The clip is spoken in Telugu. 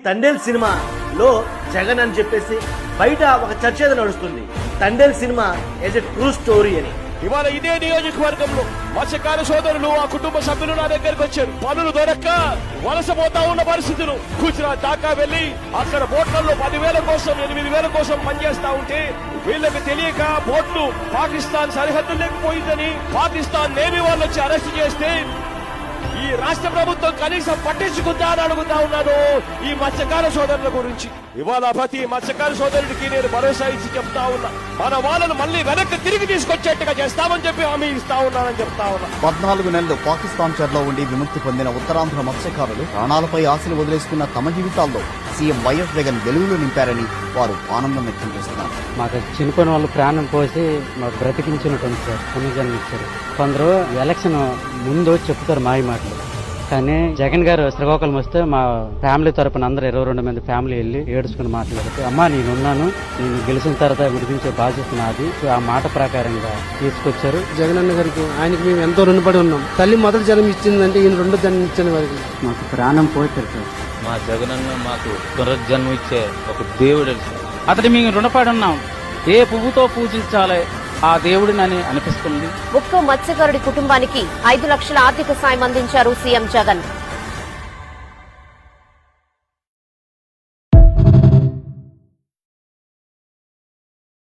తండేల్ సినిమాలో జగన్ అని చెప్పేసి బయట ఒక చర్చ ఏదో నడుస్తుంది. Thandel cinema as a true story అని. ఇవాళ ఇదే నియోజకవర్గంలో మత్స్యకార సోదరులు ఆ కుటుంబ సభ్యులు నా దగ్గరకు వచ్చారు. పనులు దొరక్క వలసపోతా ఉన్న పరిస్థితులు. గుజరాత్ దాకా వెళ్లి అక్కడ బోట్లలో 10,000 కోసం 8,000 కోసం పనిచేస్తా ఉంటే వీళ్ళకి తెలియక బోట్లు పాకిస్తాన్ సరిహద్దుల్లోకి పోయిందని పాకిస్తాన్ నేవీ వాళ్ళు వచ్చి అరెస్ట్ చేస్తే ఈ రాష్ట్ర ప్రభుత్వం కనీసం పట్టించుకుందా అని అడుగుతా ఉన్నాను ఈ మత్స్యకార సోదరుల గురించి. ఇవాళ ప్రతి మత్స్యకార సోదరుడికి నేను భరోసా ఇచ్చి చెప్తా ఉన్నా, మన వాళ్ళను మళ్ళీ వెనక్కి తిరిగి తీసుకొచ్చేట్టుగా చేస్తామని చెప్పి హామీ ఇస్తా ఉన్నానని చెప్తా ఉన్నా. 14 నెలలు పాకిస్తాన్ చెరలో ఉండి విముక్తి పొందిన ఉత్తరాంధ్ర మత్స్యకారులు ప్రాణాలపై ఆశలు వదిలేసుకున్న తమ జీవితాల్లో సీఎం వైఎస్ జగన్ వెలుగులు నింపారని వారు ఆనందం వ్యక్తం చేస్తున్నారు. మాకు చనిపోయిన వాళ్ళు ప్రాణం పోసి మాకు బ్రతికించినటువంటి సార్ పునర్జన్మ ఇచ్చారు. కొందరు ఎలక్షన్ ముందు చెప్తారు మాయ మాటలు, కానీ జగన్ గారు శ్రీకాకుళం వస్తే మా ఫ్యామిలీ తరపున అందరూ 22 మంది ఫ్యామిలీ వెళ్ళి ఏడుచుకుని మాట్లాడితే, అమ్మా నేనున్నాను, నేను గెలిచిన తర్వాత విడిపించే బాధ్యత నాది, ఆ మాట ప్రకారంగా తీసుకొచ్చారు. జగన్ అన్న గారికి ఆయనకి మేము ఎంతో రుణపడి ఉన్నాం. తల్లి మొదటి జన్మ ఇచ్చిందంటే ఈయన 2వ జన్మ ఇచ్చిన వారికి మాకు ప్రాణం పోతారు సార్. మా జగనన్న మాకు పునర్జన్మ ఇచ్చే ఒక దేవుడు. అతడి మేము రుణపడి ఉన్నాం. ఏ పువ్వుతో పూజించాలి ఆ దేవుడిని అనిపిస్తుంది. ఒక్కో మత్స్యకారుడి కుటుంబానికి 5 లక్షల ఆర్థిక సాయం అందించారు సీఎం జగన్.